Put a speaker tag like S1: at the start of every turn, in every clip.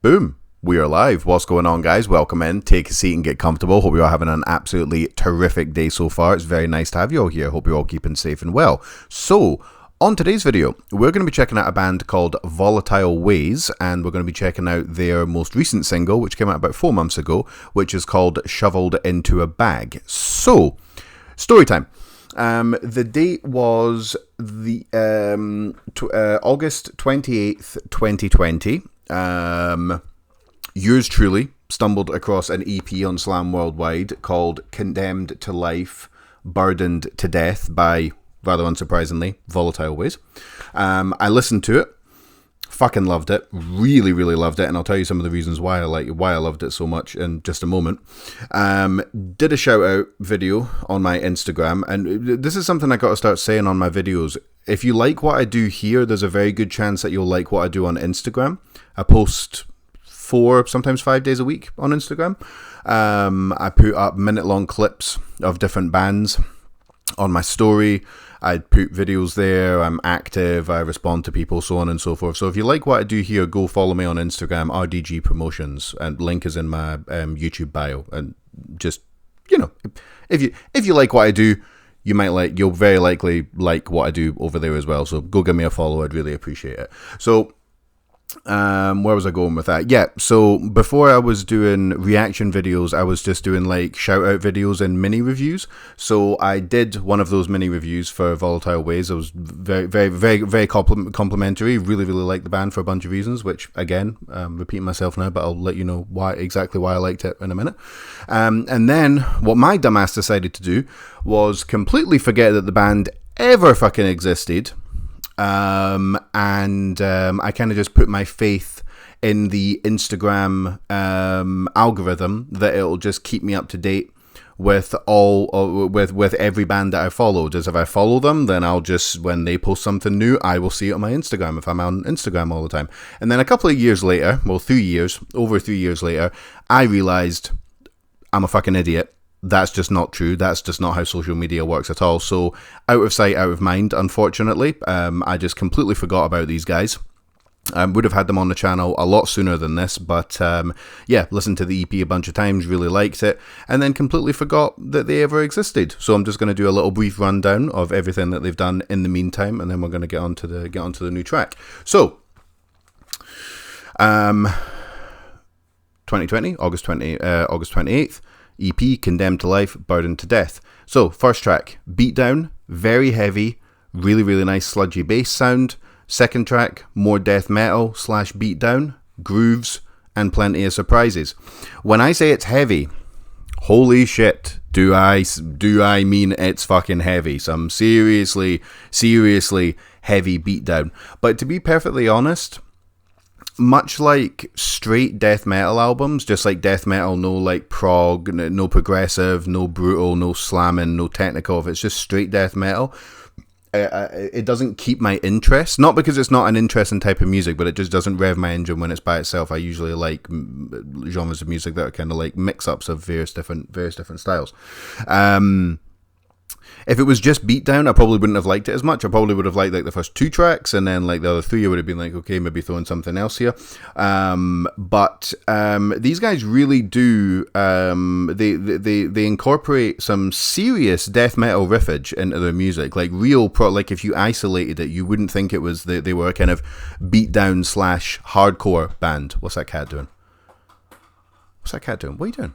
S1: Boom. We are live. What's going on, guys? Welcome in. Take a seat and get comfortable. Hope you're all having an absolutely terrific day so far. It's very nice to have you all here. Hope you're all keeping safe and well. So, on today's video, we're going to be checking out a band called Volatile Ways, and we're going to be checking out their most recent single, which came out about 4 months ago, which is called Shoveled Into a Bag. So, story time. The date was the August 28th, 2020. Yours truly stumbled across an EP on Slam Worldwide called Condemned to Life, Burdened to Death by, rather unsurprisingly, Volatile Ways. I listened to it, fucking loved it, really loved it, and I'll tell you some of the reasons why I loved it so much in just a moment. Did a shout out video on my Instagram, and this is something I got to start saying on my videos. If you like what I do here, there's a very good chance that you'll like what I do on Instagram. I post 4, sometimes 5 days a week on Instagram. I put up minute-long clips of different bands on my story. I put videos there. I'm active. I respond to people, so on and so forth. So if you like what I do here, go follow me on Instagram, RDG Promotions, and link is in my YouTube bio. And just, you know, if you like what I do, you'll very likely like what I do over there as well. So go give me a follow. I'd really appreciate it. So, where was I going with that? Yeah, so before I was doing reaction videos, I was just doing like shout out videos and mini reviews. So I did one of those mini reviews for Volatile Ways. It was very complimentary. Really liked the band for a bunch of reasons, which again, repeating myself now, but I'll let you know exactly why I liked it in a minute. And then what my dumbass decided to do was completely forget that the band ever fucking existed. I kind of just put my faith in the Instagram algorithm that it'll just keep me up to date with with every band that I followed. As if I follow them, then I'll just, when they post something new, I will see it on my Instagram if I'm on Instagram all the time. And then a couple of years later, over 3 years later, I realized I'm a fucking idiot. That's just not true. That's just not how social media works at all. So out of sight, out of mind, unfortunately. I just completely forgot about these guys. Would have had them on the channel a lot sooner than this, but yeah, listened to the EP a bunch of times, really liked it, and then completely forgot that they ever existed. So I'm just going to do a little brief rundown of everything that they've done in the meantime, and then we're going to get onto the new track. So 2020, August 28th. EP, Condemned to Life, Burdened to Death. So, first track, Beatdown, very heavy, really nice sludgy bass sound. Second track, more death metal / beatdown, grooves, and plenty of surprises. When I say it's heavy, holy shit, do I mean it's fucking heavy. Some seriously heavy beatdown. But to be perfectly honest, much like straight death metal albums, just like death metal, no like prog, no progressive, no brutal, no slamming, no technical, if it's just straight death metal, it doesn't keep my interest. Not because it's not an interesting type of music, but it just doesn't rev my engine when it's by itself. I usually like genres of music that are kind of like mix-ups of various different styles. If it was just Beatdown, I probably wouldn't have liked it as much. I probably would have liked like the first 2 tracks, and then like the other 3 I would have been like, okay, maybe throwing something else here. But these guys really do, they incorporate some serious death metal riffage into their music. Like like if you isolated it, you wouldn't think it was, they were a kind of Beatdown / hardcore band. What's that cat doing? What are you doing?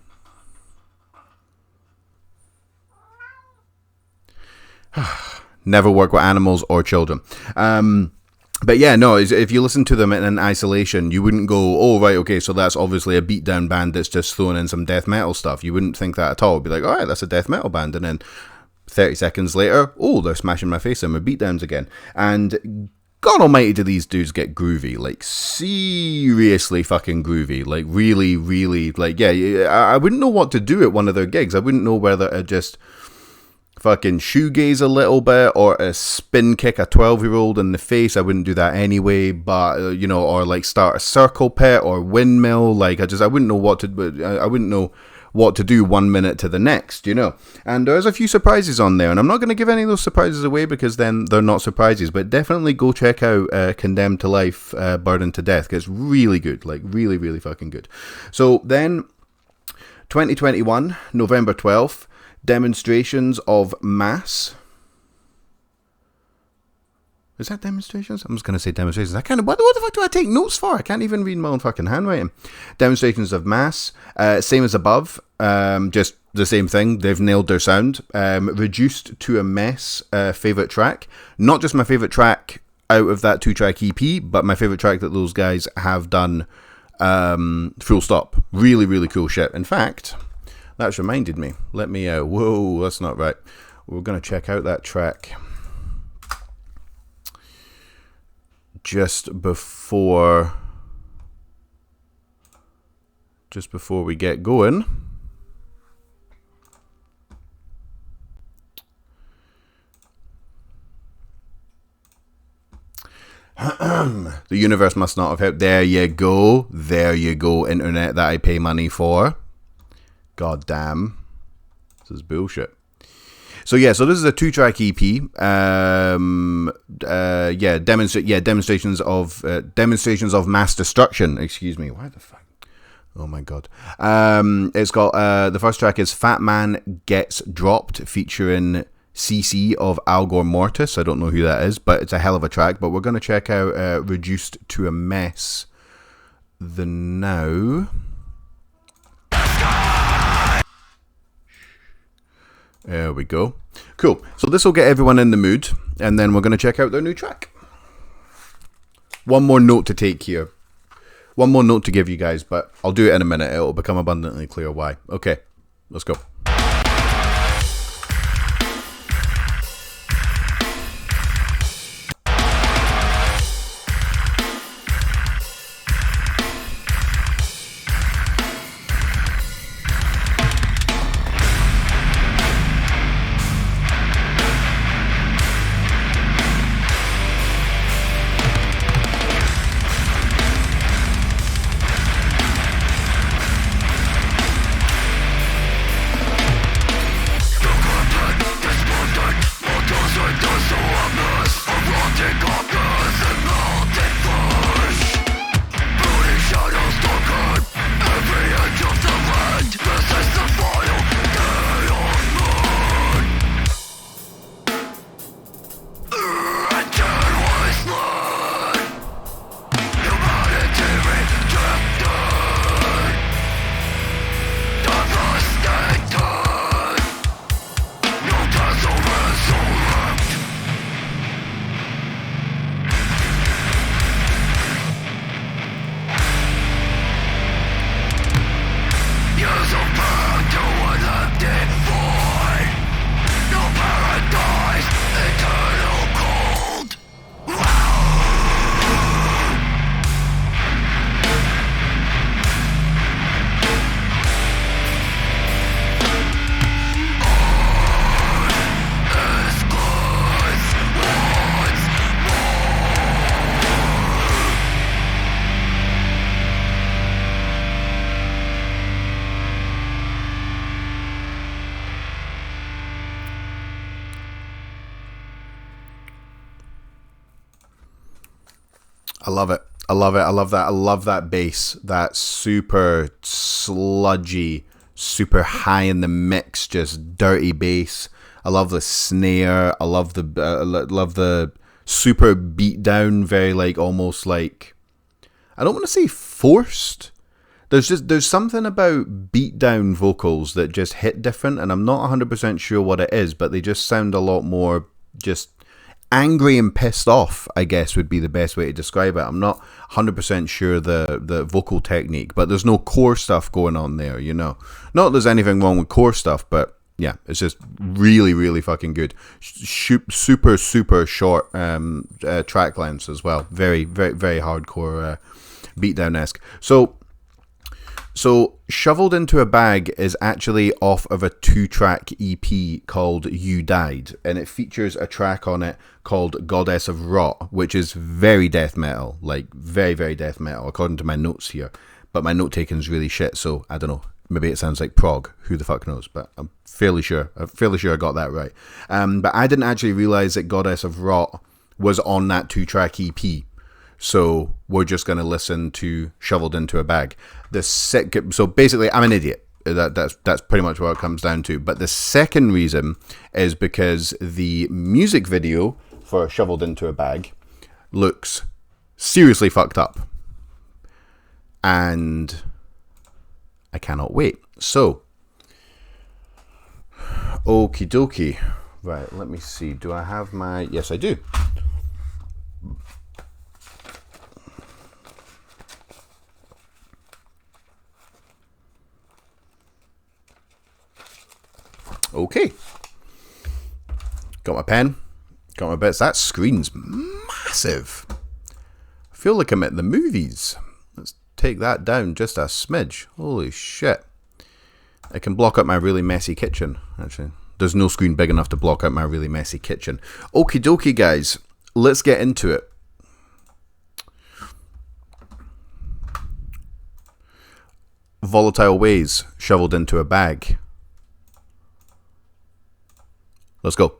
S1: Never work with animals or children. But yeah, no, if you listen to them in isolation, you wouldn't go, oh, right, okay, so that's obviously a beatdown band that's just throwing in some death metal stuff. You wouldn't think that at all. It'd be like, all right, that's a death metal band. And then 30 seconds later, oh, they're smashing my face in with beatdowns again. And God almighty, do these dudes get groovy, like seriously fucking groovy, like really, like, yeah, I wouldn't know what to do at one of their gigs. I wouldn't know whether to just fucking shoegaze a little bit or a spin kick a 12-year-old in the face. I wouldn't do that anyway, but you know, or like start a circle pit or windmill. Like I wouldn't know what to, I wouldn't know what to do 1 minute to the next, And there's a few surprises on there, and I'm not going to give any of those surprises away because then they're not surprises, but definitely go check out Condemned to Life, Burdened to Death, because it's really good, like really, really fucking good. So then 2021, November 12th, Demonstrations of Mass. Is that demonstrations? I'm just going to say demonstrations. What the fuck do I take notes for? I can't even read my own fucking handwriting. Demonstrations of Mass. Same as above. Just the same thing. They've nailed their sound. Reduced to a Mess. Favorite track. Not just my favorite track out of that 2-track EP, but my favorite track that those guys have done. Full stop. Really, really cool shit. In fact, that's reminded me. Let me... whoa, that's not right. We're going to check out that track just before we get going. The universe must not have helped. There you go, internet that I pay money for. God damn, this is bullshit. So this is a 2-track EP. Demonstrations of Mass Destruction. Excuse me. Why the fuck? Oh my god. It's got the first track is Fat Man Gets Dropped, featuring CC of Algor Mortis. I don't know who that is, but it's a hell of a track. But we're gonna check out Reduced to a Mess the now. There we go. Cool. So this will get everyone in the mood, and then we're going to check out their new track. One more note to take here. One more note to give you guys, but I'll do it in a minute. It'll become abundantly clear why. Okay, let's go. I love it. I love it. I love that. I love that bass. That super sludgy, super high in the mix, just dirty bass. I love the snare. I love the super beat down, very like almost like, I don't want to say forced. There's something about beat down vocals that just hit different, and I'm not 100% sure what it is, but they just sound a lot more just angry and pissed off, I guess would be the best way to describe it. I'm not 100% sure the vocal technique, but there's no core stuff going on there, you know. Not that there's anything wrong with core stuff, but yeah, it's just really, really fucking good. Super, super short track lengths as well. Very, very, very hardcore beatdown-esque. So Shoveled Into a Bag is actually off of a 2-track EP called You Died, and it features a track on it called Goddess of Rot, which is very death metal, like very, very death metal, according to my notes here. but my note taking's really shit, so I don't know. Maybe it sounds like prog. Who the fuck knows? But I'm fairly sure I got that right. But I didn't actually realize that Goddess of Rot was on that 2-track EP. So we're just going to listen to Shoveled Into a Bag. So basically, I'm an idiot. That's pretty much what it comes down to. But the second reason is because the music video for Shoveled Into a Bag looks seriously fucked up. And I cannot wait. So, okie dokie. Right, let me see. Do I have my... Yes, I do. Okay. Got my pen. Got my bits. That screen's massive. I feel like I'm at the movies. Let's take that down just a smidge. Holy shit. It can block up my really messy kitchen, actually. There's no screen big enough to block out my really messy kitchen. Okie dokie, guys. Let's get into it. Volatile Ways, Shoveled Into a Bag. Let's go.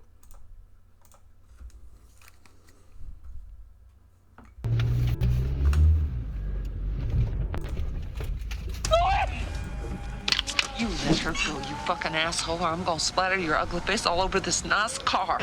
S2: You let her go, you fucking asshole, or I'm gonna splatter your ugly face all over this nice car.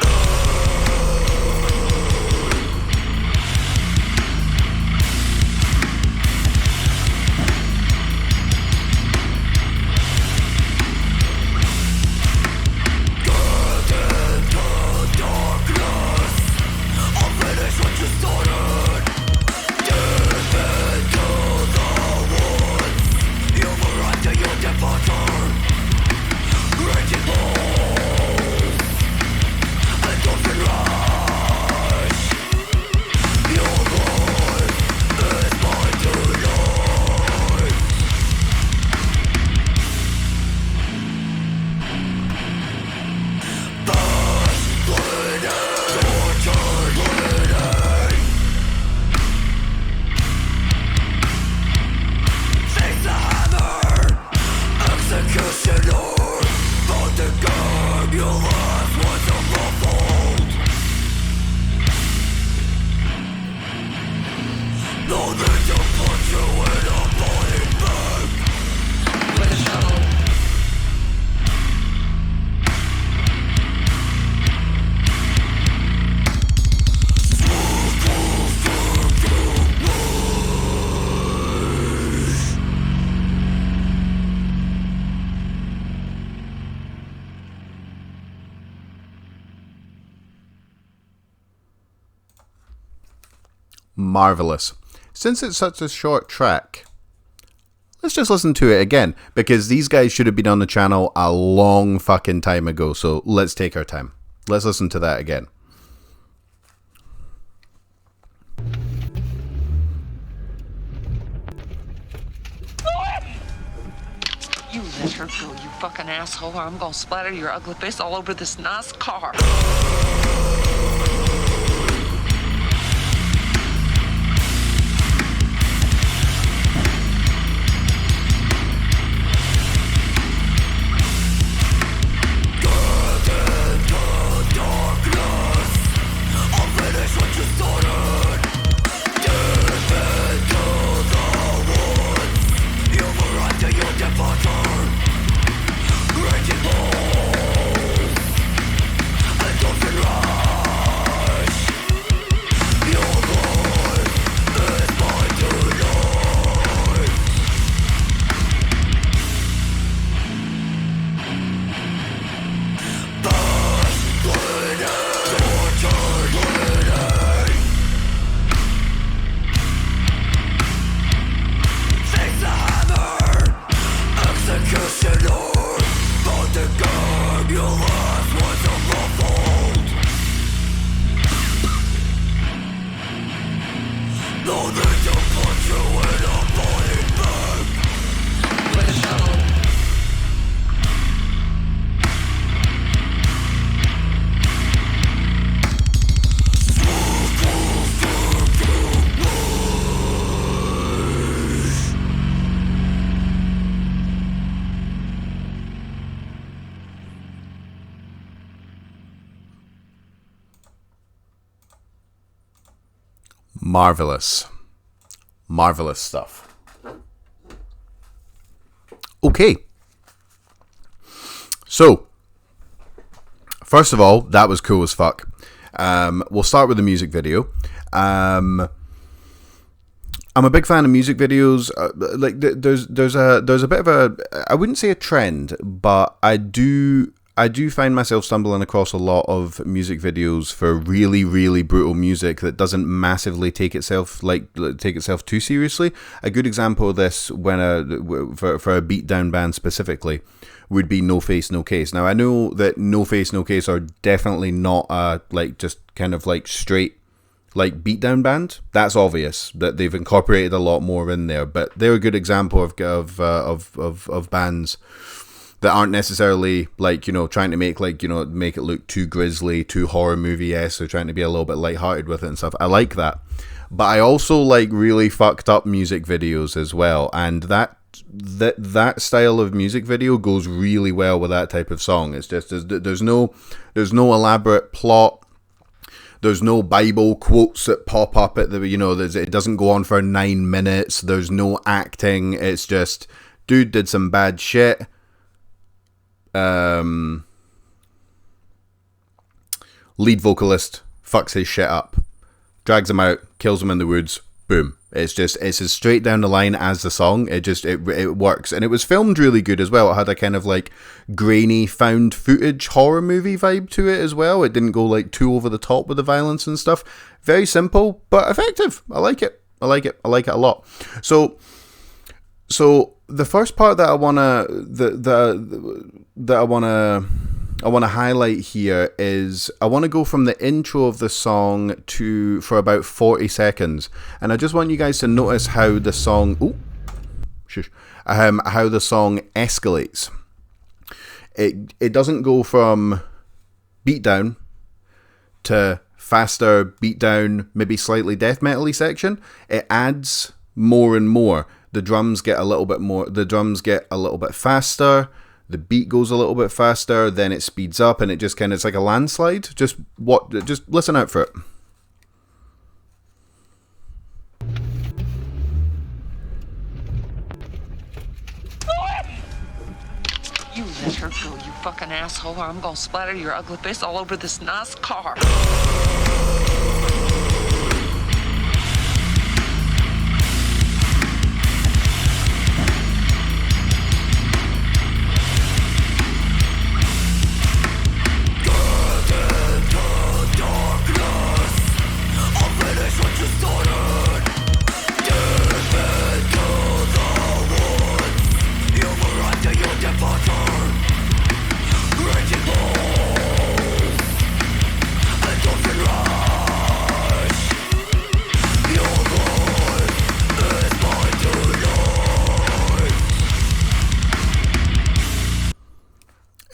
S1: Marvelous. Since it's such a short track, let's just listen to it again, because these guys should have been on the channel a long fucking time ago, so let's take our time. Let's listen to that again.
S2: You let her go, you fucking asshole, or I'm gonna splatter your ugly face all over this nice car.
S3: Raging balls and
S1: Marvelous. Marvelous stuff. Okay. So, first of all, that was cool as fuck. We'll start with the music video. I'm a big fan of music videos. There's a bit of a, I wouldn't say a trend, but I do find myself stumbling across a lot of music videos for really, really brutal music that doesn't massively take itself too seriously. A good example of this, for a beatdown band specifically, would be No Face No Case. Now I know that No Face No Case are definitely not just kind of like straight like beatdown band. That's obvious that they've incorporated a lot more in there, but they're a good example of bands that aren't necessarily like, you know, trying to make like, you know, make it look too grisly, too horror movie-esque, or trying to be a little bit lighthearted with it and stuff. I like that. But I also like really fucked up music videos as well, and that style of music video goes really well with that type of song. It's just there's no elaborate plot. There's no Bible quotes that pop up at the, you know, it doesn't go on for 9 minutes. There's no acting. It's just, dude did some bad shit. Lead vocalist fucks his shit up, drags him out, kills him in the woods, boom. It's as straight down the line as the song. It works, and it was filmed really good as well. It had a kind of like grainy found footage horror movie vibe to it as well. It didn't go like too over the top with the violence and stuff. Very simple but effective. I like it a lot. So the first part that I wanna highlight here is I want to go from the intro of the song for about 40 seconds, and I just want you guys to notice how the song how the song escalates. It doesn't go from beatdown to faster beatdown, maybe slightly death metal-y section. It adds more and more. The drums get a little bit faster. The beat goes a little bit faster, then it speeds up, and it's like a landslide. Just listen out for it.
S2: You let her go, you fucking asshole, or I'm gonna splatter your ugly face all over this nice car.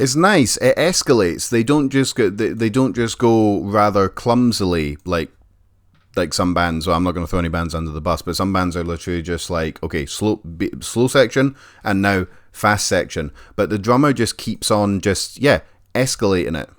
S1: It's nice. It escalates. They don't just go rather clumsily like some bands. Well, I'm not going to throw any bands under the bus, but some bands are literally just like, okay, slow section and now fast section. But the drummer just keeps on escalating it.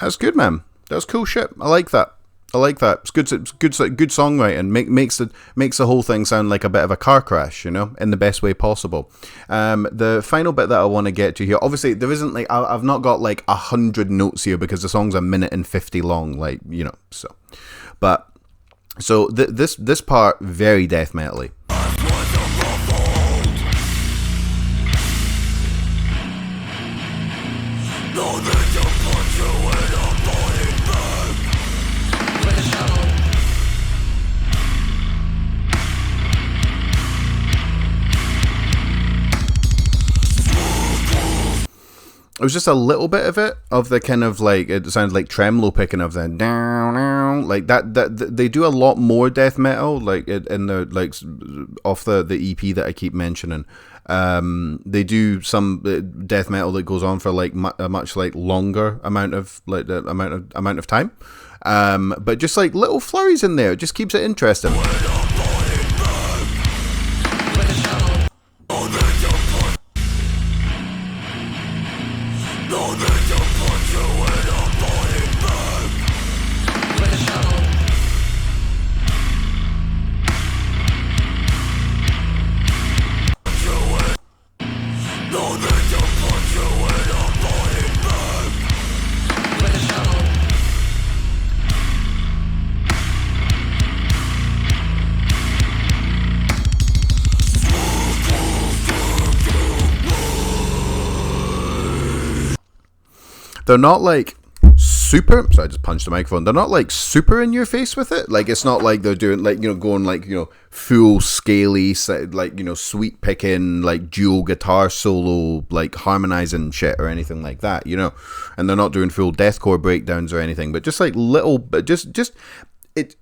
S1: That's good, man. That's cool shit. I like that. It's good songwriting. Makes the whole thing sound like a bit of a car crash, you know, in the best way possible. The final bit that I want to get to here, obviously there isn't like I've not got like 100 notes here because the song's 1:50 long, like, you know. So this part very death metal-y. it was just a little bit of it, of the kind of like, it sounds like tremolo picking of the down, down, like that they do a lot more death metal, like in the, like, off the EP that I keep mentioning. They do some death metal that goes on for like a much like longer amount of like the amount of time, but just like little flurries in there, it just keeps it interesting. They're not like super, sorry, I just punched the microphone. They're not like super in your face with it. Like, it's not like they're doing like, you know, going like, you know, full scaly, like, you know, sweet picking, like dual guitar solo, like harmonizing shit or anything like that, you know. And they're not doing full deathcore breakdowns or anything, but just like little, but just it.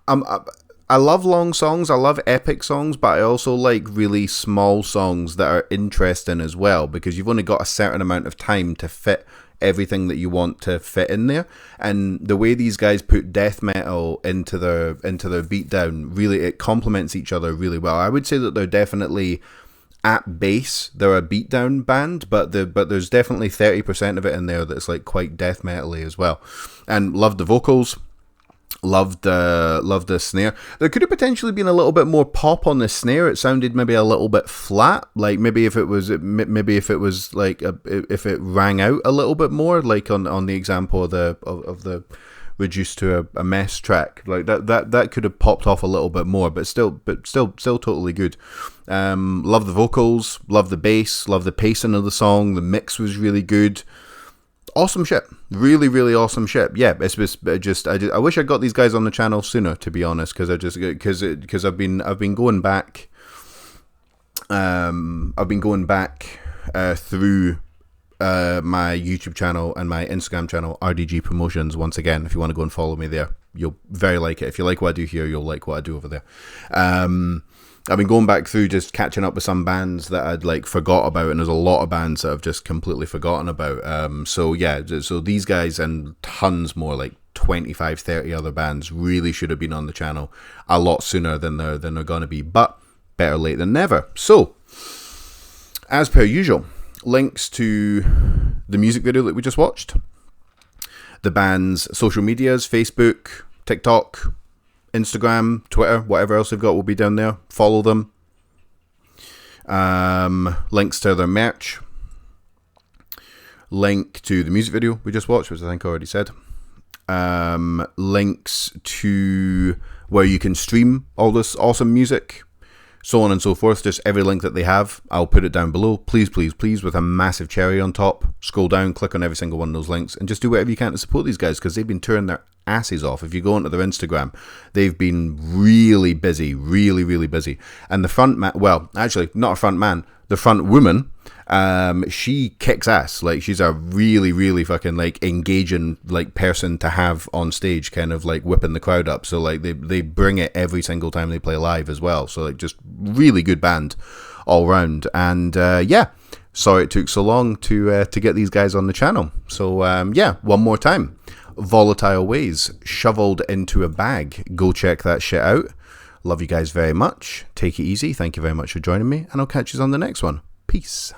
S1: I love long songs, I love epic songs, but I also like really small songs that are interesting as well, because you've only got a certain amount of time to fit everything that you want to fit in there. And the way these guys put death metal into their beatdown, really, it complements each other really well. I would say that they're definitely, at base, they're a beatdown band, but there's definitely 30% of it in there that's like quite death metal-y as well. And love the vocals. Loved the snare. There could have potentially been a little bit more pop on the snare. It sounded maybe a little bit flat. Like maybe if it was like if it rang out a little bit more, like on the example of the reduced to a mess track, like that could have popped off a little bit more. But still totally good. Love the vocals. Love the bass. Love the pacing of the song. The mix was really good. Awesome shit, really, really awesome shit. Yeah, it's just I wish I got these guys on the channel sooner, to be honest, because I've been going back, through my YouTube channel and my Instagram channel, RDG Promotions. Once again, if you want to go and follow me there, you'll very like it. If you like what I do here, you'll like what I do over there. I've been going back through, just catching up with some bands that I'd like forgot about, and there's a lot of bands that I've just completely forgotten about. So yeah, so these guys and tons more, like 25, 30 other bands, really should have been on the channel a lot sooner than they're going to be, but better late than never. So, as per usual, links to the music video that we just watched, the band's social medias, Facebook, TikTok, Instagram, Twitter, whatever else they've got will be down there. Follow them. Links to their merch. Link to the music video we just watched, which I think I already said. Links to where you can stream all this awesome music. So on and so forth. Just every link that they have, I'll put it down below. Please, please, please, with a massive cherry on top. Scroll down, click on every single one of those links, and just do whatever you can to support these guys, because they've been touring their asses off. If you go onto their Instagram, they've been really busy, really, really busy. And the front man, well, actually, not a front man, the front woman, she kicks ass. Like, she's a really, really fucking like engaging like person to have on stage, kind of like whipping the crowd up. So like they bring it every single time they play live as well. So like just really good band all round. And yeah, sorry it took so long to get these guys on the channel. So yeah, one more time, Volatile Ways, shoveled into a bag. Go check that shit out. Love you guys very much. Take it easy. Thank you very much for joining me, and I'll catch you on the next one. Peace.